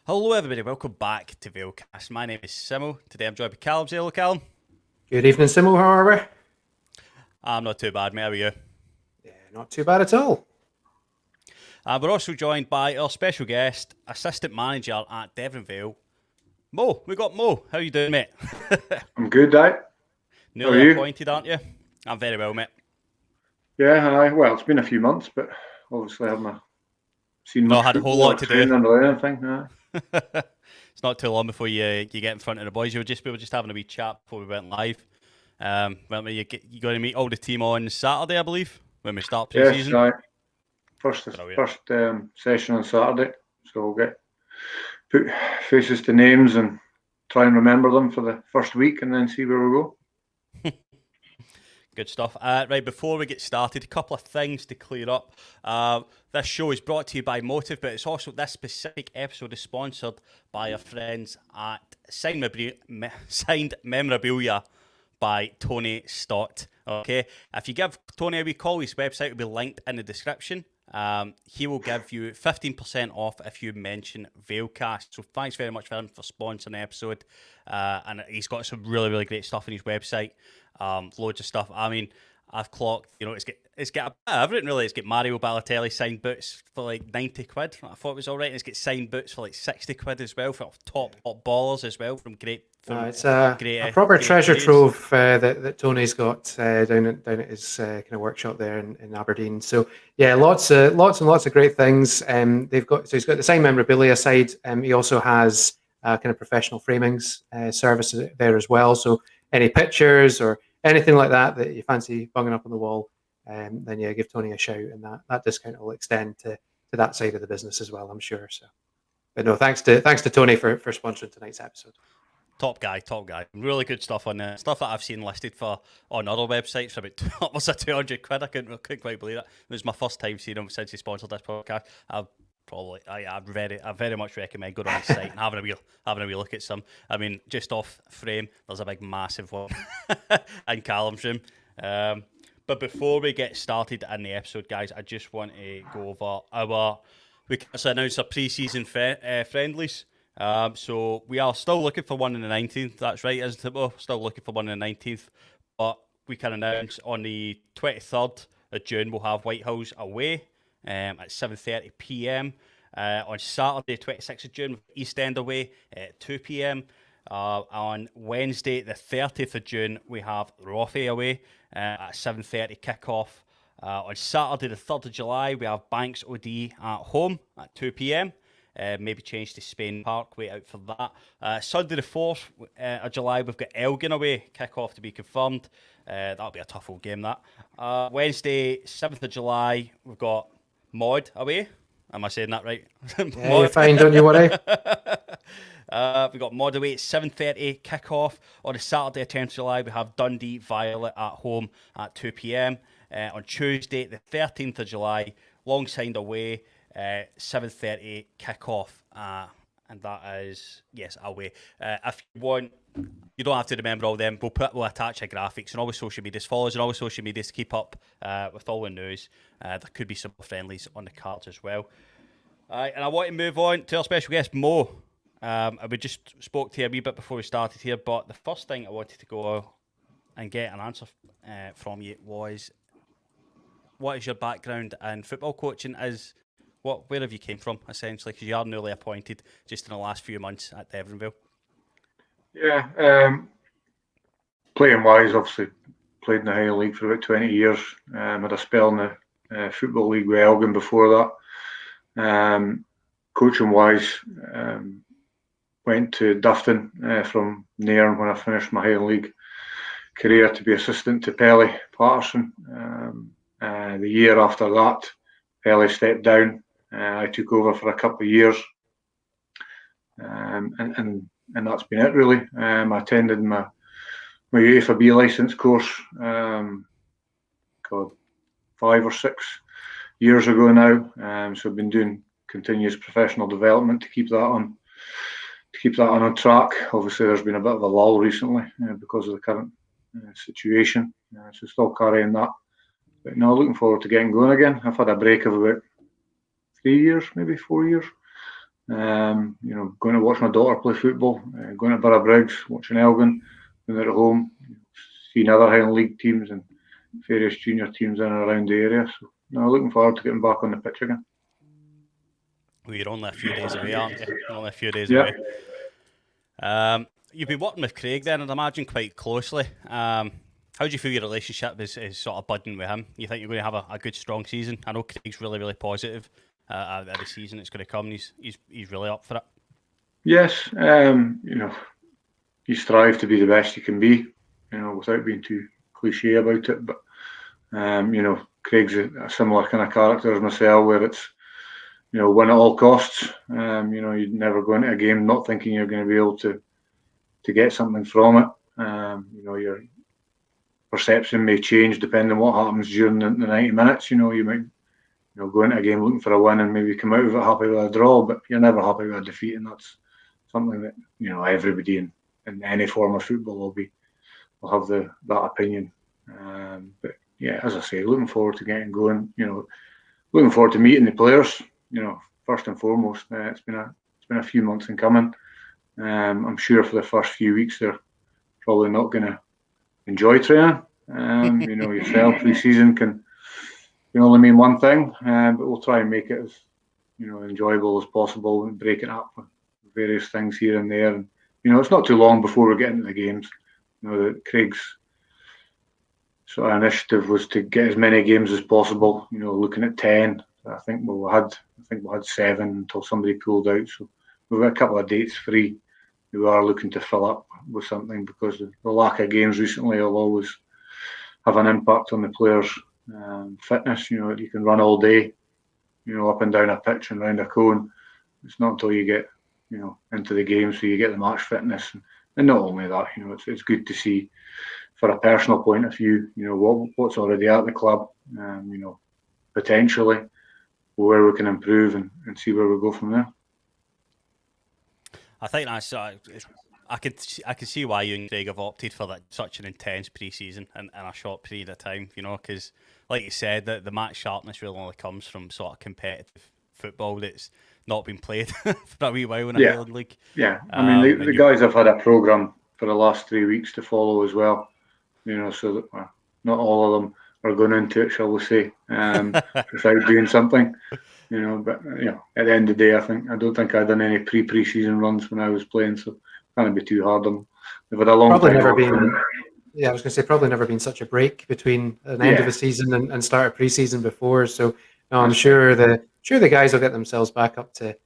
Hello everybody, welcome back to Valecast. My name is Simo. Today I'm joined by Callum. Say hello, Callum. Good evening, Simo. How are we? I'm not too bad, mate. How are you? Yeah, not too bad at all. We're also joined by our special guest, Assistant Manager at Deveronvale, Mo. We got Mo. How are you doing, mate? I'm good, How are Newly you? appointed, aren't you? I'm very well, mate. Yeah, well, it's been a few months, but obviously I haven't seen much Not had a whole football or lot to do. training or anything. It's not too long before you get in front of the boys. We were just having a wee chat before we went live. Remember, you going to meet all the team on Saturday, I believe, when we start Yes, pre-season. first Brilliant. first session on Saturday, so we'll put faces to names and try and remember them for the first week, and then see where we go. Good stuff. Right, before we get started, a couple of things to clear up. This show is brought to you by Motive, but it's also, this specific episode is sponsored by our friends at Signed Memorabilia by Tony Stott. Okay, if you give Tony a wee call, his website will be linked in the description. He will give you 15% off if you mention Valecast. So thanks very much for him for sponsoring the episode. And he's got some really, really great stuff on his website. Loads of stuff. I mean, I've clocked, it's got a bit of everything really. It's got Mario Balotelli signed boots for like 90 quid. I thought it was all right. And it's got signed boots for like 60 quid as well, for top ballers as well from great. It's a proper treasure trove that Tony's got down at his kind of workshop there in Aberdeen. So yeah, lots and lots of great things. He's got the signed memorabilia side. He also has kind of professional framings service there as well. So any pictures or anything like that you fancy bunging up on the wall, then yeah, give Tony a shout, and that discount will extend to that side of the business as well, I'm sure. So, but no, thanks to Tony for sponsoring tonight's episode. Top guy. Really good stuff on there. Stuff that I've seen listed on other websites for about almost 200 quid. I couldn't quite believe it. It was my first time seeing him since he sponsored this podcast. I very much recommend going on his site and having a wee look at some. I mean, just off frame, there's a big massive one in Callum's room. But before we get started in the episode, guys, I just want to go over we announced our pre-season friendlies. So we are still looking for one on the 19th. That's right, isn't it? We're still looking for one on the 19th. But we can announce on the 23rd of June we'll have Whitehills away at 7:30 p.m. On Saturday, 26th of June, East End away at 2 p.m. On Wednesday, the 30th of June, we have Rothie away at 7:30 kick-off. On Saturday, the 3rd of July, we have Banks OD at home at 2 p.m. Maybe change to Spain Park, wait out for that. Sunday the 4th of July, we've got Elgin away, kick-off to be confirmed. That'll be a tough old game, that. Wednesday, 7th of July, we've got Mod away. Am I saying that right? Yeah, you're fine, don't you worry. We've got Mod away at 7:30 kick-off. On a Saturday, 10th of July, we have Dundee Violet at home at 2 p.m. On Tuesday, the 13th of July, Longside away, 7:30 kick-off. And that is, yes, away. If you want, you don't have to remember all them. We'll attach a graphics and all the social medias. Follow us on all the social medias to keep up with all the news. There could be some friendlies on the cards as well. And I want to move on to our special guest, Mo. We just spoke to you a wee bit before we started here, but the first thing I wanted to go and get an answer from you was, what is your background in football coaching? Where have you came from, essentially, because you are newly appointed just in the last few months at Deveronvale? Yeah, playing wise, obviously played in the higher league for about 20 years. Had a spell in the football league with Elgin before that. Coaching wise, went to Dufton from Nairn when I finished my higher league career to be assistant to Pelly Patterson. The year after that, Pelly stepped down. I took over for a couple of years, and that's been it really. I attended my UEFA B licence course, 5 or 6 years ago now. So I've been doing continuous professional development to keep that on track. Obviously, there's been a bit of a lull recently because of the current situation. So still carrying that. But now looking forward to getting going again. I've had a break of about 3 years, maybe 4 years. Going watch my daughter play football, going to Borough Briggs, watching Elgin, when they're at home, seeing other Highland League teams and various junior teams in and around the area. So, no, looking forward to getting back on the pitch again. Well, you're only a few days away, aren't you? You're only a few days Yeah. away. You've been working with Craig then, I'd imagine, quite closely. How do you feel your relationship is sort of budding with him? You think you're going to have a good, strong season? I know Craig's really, really positive at the season it's going to come. He's really up for it. Yes, you strive to be the best you can be, without being too cliche about it. But Craig's a similar kind of character as myself, where it's win at all costs. You'd never go into a game not thinking you're going to be able to get something from it. Your perception may change depending on what happens during the 90 minutes. You might go into a game looking for a win and maybe come out of it happy with a draw, but you're never happy with a defeat, and that's something that everybody in any form of football will have that opinion. But yeah, as I say, looking forward to getting going. Looking forward to meeting the players. First and foremost, it's been a few months in coming. I'm sure for the first few weeks they're probably not going to enjoy training. Yourself, pre-season can only mean one thing, but we'll try and make it as enjoyable as possible and break it up with various things here and there. And it's not too long before we get into the games. Craig's sort of initiative was to get as many games as possible. Looking at 10. I think we had 7 until somebody pulled out. So we've got a couple of dates free. We are looking to fill up with something, because the lack of games recently will always have an impact on the players' fitness. You can run all day, up and down a pitch and round a cone. It's not until you get, into the game, so you get the match fitness. And not only that, it's good to see, for a personal point of view, what's already at the club, potentially where we can improve and see where we go from there. I think that's. I could see why you and Craig have opted for such an intense pre-season and a short period of time. Because like you said, the match sharpness really only comes from sort of competitive football that's not been played for a wee while in a Highland League. Yeah, I mean the guys have had a programme for the last 3 weeks to follow as well. So that not all of them are going into it, shall we say, without doing something. But at the end of the day, I don't think I'd done any pre-season runs when I was playing, so can't be too hard on them. They've had a long probably time. Never been. Yeah, I was going to say probably never been such a break between an end of a season and start of pre-season before. So no, I'm sure the guys will get themselves back up to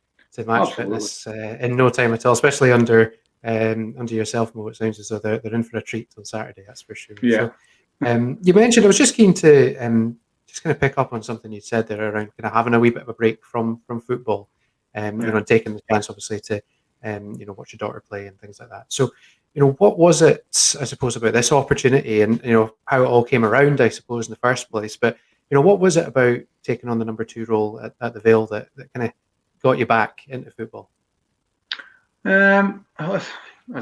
match fitness in no time at all. Especially under yourself, Mo. It sounds as though they're in for a treat on Saturday. That's for sure. Yeah. So, you mentioned, I was just keen to just kind of pick up on something you said there around kind of having a wee bit of a break from football, and taking the chance, obviously, to watch your daughter play and things like that. So, what was it, I suppose, about this opportunity and how it all came around, I suppose, in the first place? But what was it about taking on the number 2 role at the Vale that kind of got you back into football? As I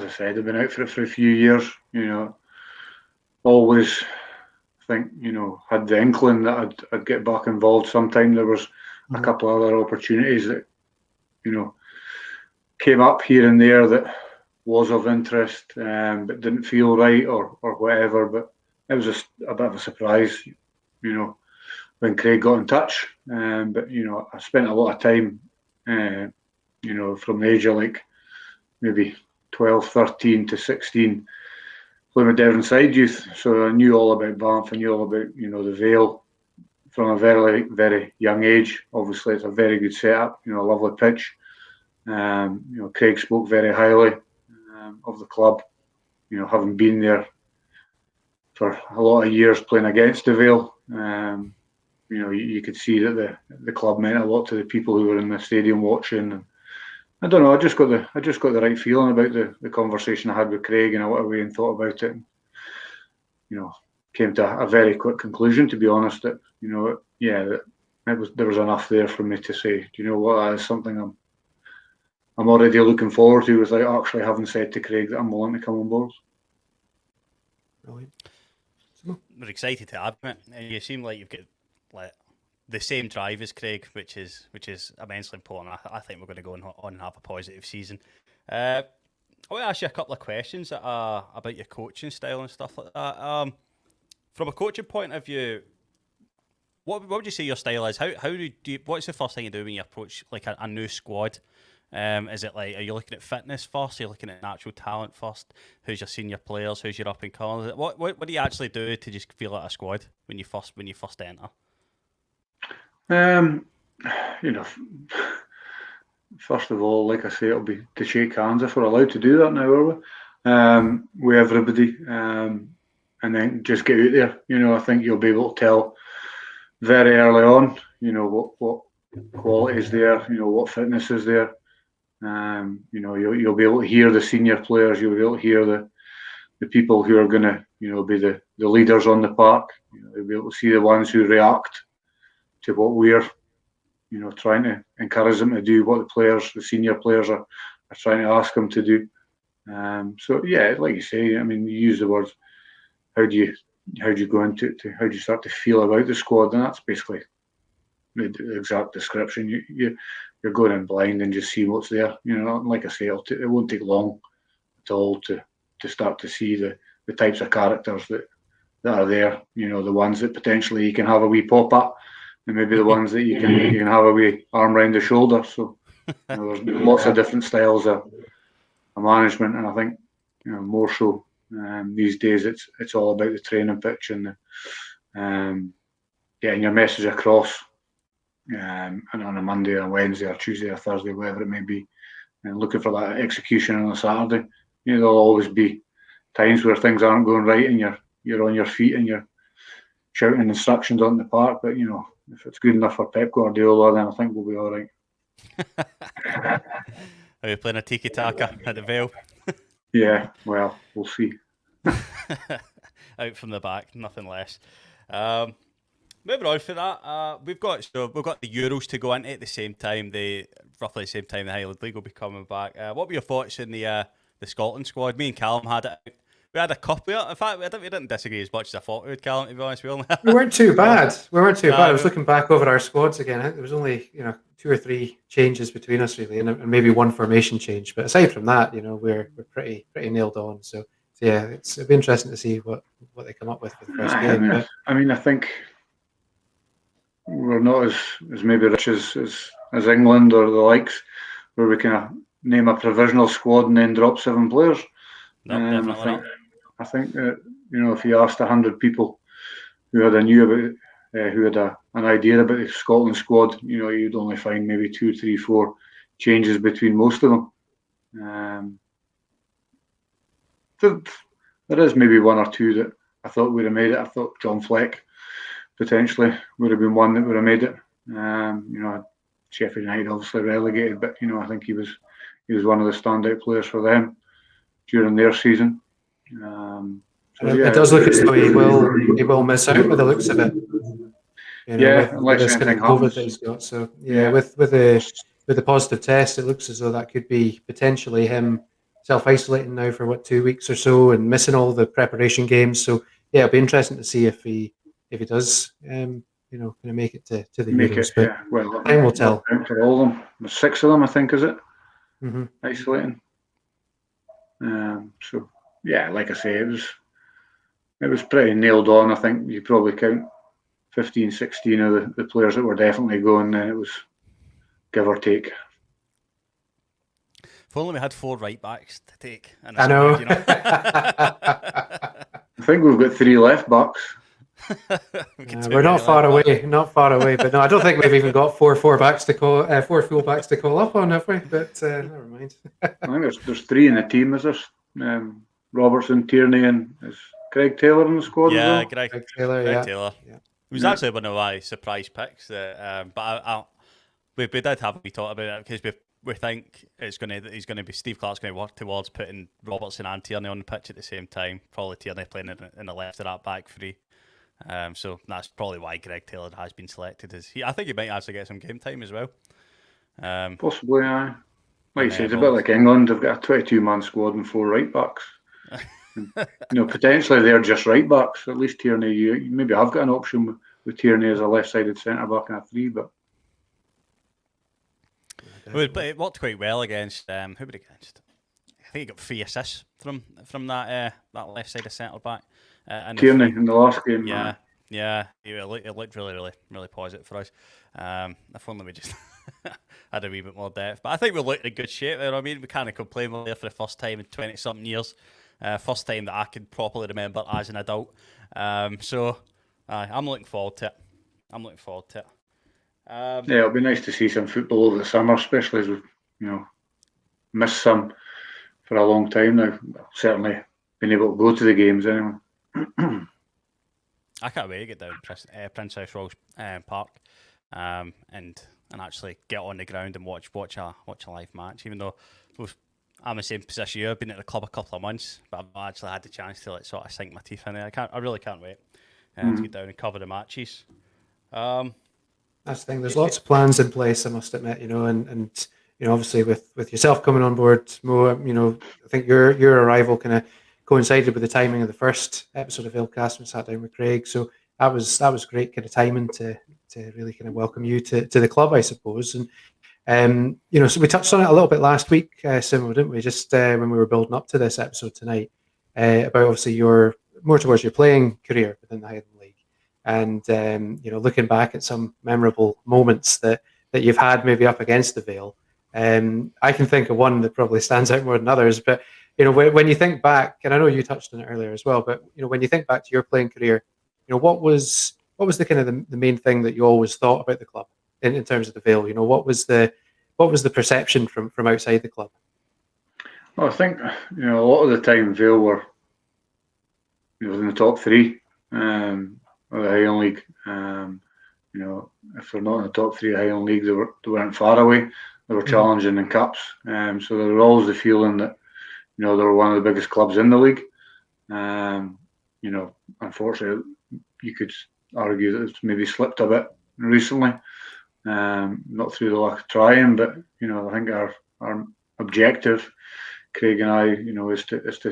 said, I've been out for it for a few years. Always think had the inkling that I'd get back involved sometime. There was a couple of other opportunities that came up here and there that was of interest, but didn't feel right or whatever. But it was just a bit of a surprise, when Craig got in touch. But I spent a lot of time, from the age of like maybe 12, 13 to 16. Playing with Deveronvale youth, so I knew all about Banff. I knew all about the Vale from a very, very young age. Obviously, it's a very good setup. A lovely pitch. Craig spoke very highly of the club. Having been there for a lot of years playing against the Vale, you could see that the club meant a lot to the people who were in the stadium watching. And I don't know. I just got the right feeling about the conversation I had with Craig, and I went away and thought about it. And, came to a very quick conclusion. To be honest, that there was enough there for me to say, do you know what? That is something I'm already looking forward to, without actually having said to Craig that I'm willing to come on board. Brilliant. We're excited to have it. You seem like you've got the same drive as Craig, which is immensely important. I think we're going to go on and have a positive season. I want to ask you a couple of questions about your coaching style and stuff like that. From a coaching point of view, what would you say your style is? How do you? What's the first thing you do when you approach like a new squad? Is it like, are you looking at fitness first? Are you looking at natural talent first? Who's your senior players? Who's your up and comers? What do you actually do to just feel like a squad when you first enter? First of all, like I say, it'll be to shake hands if we're allowed to do that now, are we? With everybody, and then just get out there. I think you'll be able to tell very early on, what quality is there, what fitness is there. You'll be able to hear the senior players. You'll be able to hear the people who are going to, be the leaders on the park. You'll be able to see the ones who react to what we're, trying to encourage them to do, what the senior players are trying to ask them to do. So yeah, like you say, I mean, you use the words. How do you go into it? How do you start to feel about the squad? And that's basically the exact description. You're going in blind and just see what's there. Like I say, it won't take long at all to start to see the types of characters that are there. The ones that potentially you can have a wee pop at, and maybe the ones that you can have a wee arm round the shoulder. So there's lots of different styles of management, and I think more so these days it's all about the training pitch and getting your message across. And on a Monday or Wednesday or Tuesday or Thursday, whatever it may be, and looking for that execution on a Saturday. There'll always be times where things aren't going right and you're on your feet and you're shouting instructions on the park. But if it's good enough for Pep Guardiola, then I think we'll be all right. Are you playing a tiki taka at the Vale? Yeah, well, we'll see. Out from the back, nothing less. Moving on for that, we've got the Euros to go into at the same time. Roughly the same time the Highland League will be coming back. What were your thoughts in the Scotland squad? Me and Callum had it. We had a couple. In fact, we didn't disagree as much as I thought we would, Callum. To be honest, we weren't too bad. I was looking back over our squads again. I think there was only 2 or 3 changes between us really, and maybe one formation change. But aside from that, we're pretty nailed on. So yeah, it'll be interesting to see what they come up with for the first game. I think we're not as maybe rich as England or the likes, where we can name a provisional squad and then drop 7 players. No, definitely not. I think that if you asked 100 people who had an idea about the Scotland squad, you'd only find maybe 2, 3, 4 changes between most of them. There is maybe 1 or 2 that I thought would have made it. I thought John Fleck potentially would have been one that would have made it. Sheffield United obviously relegated, but I think he was one of the standout players for them during their season. It does look as though he will miss out by the looks of it. Unless this kind of COVID that he's got. So with the positive test, it looks as though that could be potentially him self-isolating now for 2 weeks or so and missing all the preparation games. So yeah, it'll be interesting to see if he does kind of make it to the Euros. But time will tell. For all of them, there's 6 of them, I think, is it? Mm-hmm. Isolating. So yeah, like I say, it was pretty nailed on. I think you probably count 15, 16 of the players that were definitely going. It was give or take. If only we had 4 right backs to take. I know. I think we've got 3 left backs. We're not far away, but no, I don't think we've even got 4 fullbacks to call up on, have we? But never mind. I think there's 3 in the team. Is there Robertson, Tierney, and is Greg Taylor in the squad? Yeah, as well? Greg Taylor. Yeah. He was actually one of my surprise picks. But we did have a wee talk about it because we think he's going to be Steve Clark's going to work towards putting Robertson and Tierney on the pitch at the same time. Probably Tierney playing in the left of that back 3. So that's probably why Greg Taylor has been selected. I think he might actually get some game time as well. Possibly, aye. Like you say, it's a bit like England. They've got a 22-man squad and 4 right backs. Potentially they're just right backs. At least Tierney, you maybe have got an option with Tierney as a left-sided centre-back and a 3, but... It worked quite well against, who were it against? I think he got 3 assists from that left-sided centre-back. Tierney in the last game. Yeah, it looked really positive for us. If only we just had a wee bit more depth. But I think we looked in good shape there. I mean, we can't complain. We're there for the first time in 20-something years. First time that I can properly remember as an adult. So I'm looking forward to it. Yeah, it'll be nice to see some football over the summer, especially as we've missed some for a long time now. Certainly been able to go to the games anyway. I can't wait to get down to Prince House Royal Park and actually get on the ground and watch a live match. Even though I'm in the same position here, I've been at the club a couple of months, but I've not actually had the chance to sort of sink my teeth in it. I really can't wait to get down and cover the matches. That's the thing. There's lots of plans in place, I must admit, and obviously with yourself coming on board, Mo, I think your arrival kind of coincided with the timing of the first episode of Valecast. We sat down with Craig, so that was great kind of timing to really kind of welcome you to the club, I suppose. And so we touched on it a little bit last week, Simo, didn't we? Just when we were building up to this episode tonight, about obviously your more towards your playing career within the Highland League, and looking back at some memorable moments that you've had maybe up against the Vale. I can think of one that probably stands out more than others, but when you think back, and I know you touched on it earlier as well, but when you think back to your playing career, what was the kind of the main thing that you always thought about the club in terms of the Vale? What was the perception from outside the club? Well, I think a lot of the time Vale were in the top 3 of the Highland League. If they're not in the top 3 of the Highland League, they weren't far away. They were challenging in cups, so there was always the feeling that they were one of the biggest clubs in the league. Unfortunately, you could argue that it's maybe slipped a bit recently, not through the lack of trying, but I think our objective, Craig and I, is to it's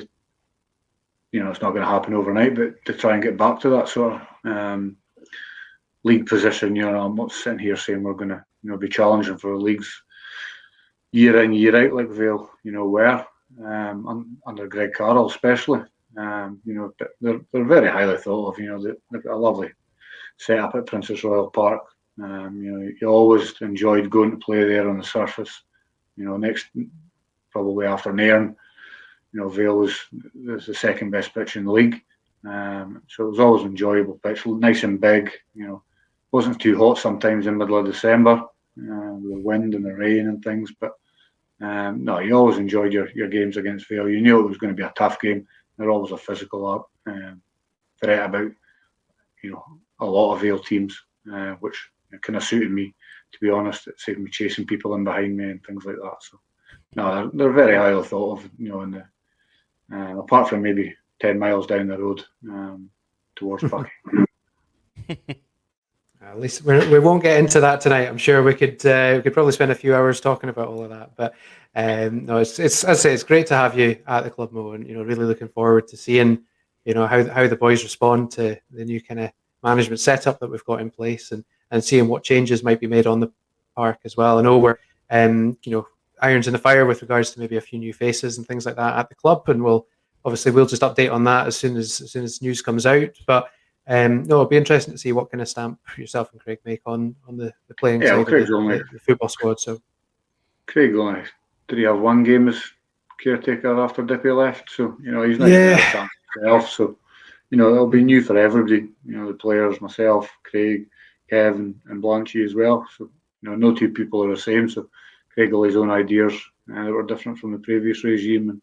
not going to happen overnight, but to try and get back to that sort of league position. I'm not sitting here saying we're going to be challenging for the leagues year in year out like Vale were. Under Greg Carroll especially, they're very highly thought of. They've got a lovely setup at Princess Royal Park. You always enjoyed going to play there on the surface. Next probably after Nairn, Vale was the second best pitch in the league. So it was always an enjoyable pitch, nice and big. Wasn't too hot sometimes in the middle of December, with the wind and the rain and things, but. No, you always enjoyed your games against Vale. You knew it was going to be a tough game. They're always a physical threat about, a lot of Vale teams, which kind of suited me, to be honest. It saved me chasing people in behind me and things like that. So, no, they're very highly thought of, apart from maybe 10 miles down the road towards Bucky. At least we won't get into that tonight. I'm sure we could probably spend a few hours talking about all of that. But no, it's as I say, it's great to have you at the club, Mo, and really looking forward to seeing how the boys respond to the new kind of management setup that we've got in place, and seeing what changes might be made on the park as well. I know we're irons in the fire with regards to maybe a few new faces and things like that at the club, and we'll just update on that as soon as news comes out. But no, it'll be interesting to see what kind of stamp yourself and Craig make on the playing side of the football squad. So, Craig only did he have one game as caretaker after Dippy left? So he's not getting a chance himself. So it'll be new for everybody. The players, myself, Craig, Kevin, and Blanchy as well. So no two people are the same. So Craig will have his own ideas that were different from the previous regime, and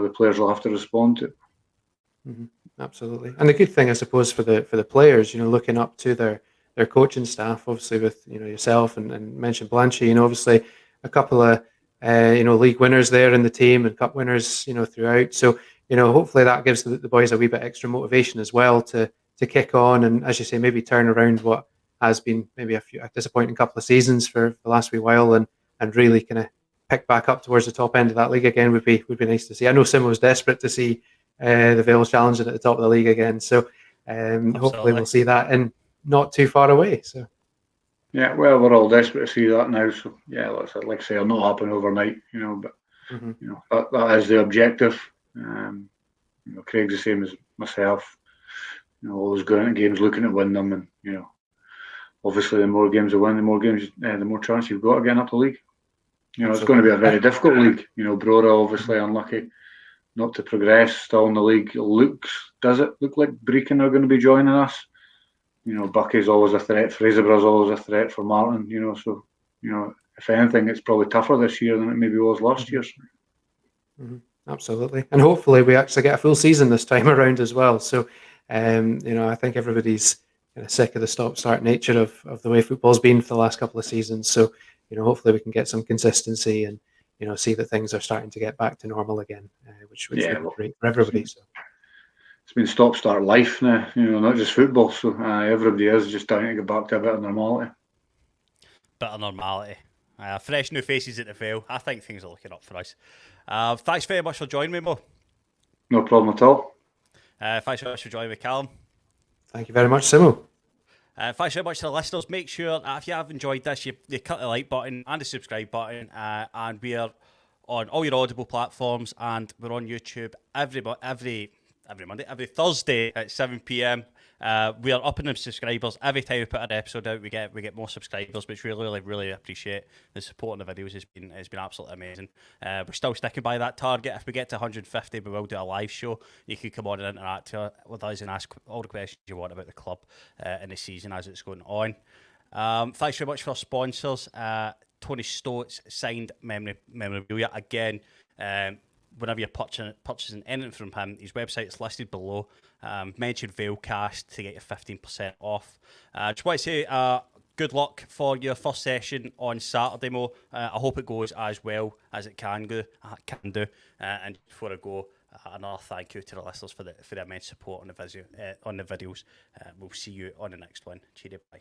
the players will have to respond to it. Mm-hmm. Absolutely. And the good thing, I suppose, for the players, looking up to their coaching staff, obviously with yourself and mentioned Blanchy, obviously a couple of league winners there in the team and cup winners, throughout. So hopefully that gives the boys a wee bit extra motivation as well to kick on and, as you say, maybe turn around what has been maybe a disappointing couple of seasons for the last wee while, and really kind of pick back up towards the top end of that league again would be nice to see. I know Simo's desperate to see the Vale challenging at the top of the league again, so hopefully we'll see that. And not too far away. So. Yeah, well, we're all desperate to see that now. So yeah, like I say, it'll not happen overnight, but that is the objective. Craig's the same as myself. Always going into games looking to win them, and obviously the more games you win, the more chance you've got of getting up the league. It's going to be a very difficult league. Brora obviously unlucky not to progress, still in the league. Does it look like Brecon are going to be joining us? Bucky's always a threat. Fraserborough's always a threat for Martin. So if anything, it's probably tougher this year than it maybe was last year. Absolutely, and hopefully we actually get a full season this time around as well. So, I think everybody's kind of sick of the stop-start nature of the way football's been for the last couple of seasons. So, hopefully we can get some consistency and see that things are starting to get back to normal again, which would be great for everybody. So. It's been stop-start life now, not just football. So everybody is just trying to get back to a bit of normality. Fresh new faces at the Vale. I think things are looking up for us. Thanks very much for joining me, Mo. No problem at all. Thanks very much for joining me, Callum. Thank you very much, Simo. Thanks very much to the listeners. Make sure if you have enjoyed this, you cut the like button and the subscribe button. And we are on all your Audible platforms, and we're on YouTube every Monday, every Thursday at 7 p.m. We are upping the subscribers every time we put an episode out. We get more subscribers, which we really appreciate. The support on the videos has been absolutely amazing. We're still sticking by that target. If we get to 150, we will do a live show. You can come on and interact with us and ask all the questions you want about the club in the season as it's going on. Thanks very much for our sponsors. Tony Stoats signed memorabilia again. Whenever you're purchasing anything from him, his website is listed below. Mention Valecast to get your 15% off. Just want to say good luck for your first session on Saturday, Mo. I hope it goes as well as it can do. And before I go, another thank you to the listeners for the immense support on the videos. We'll see you on the next one. Cheerio, bye.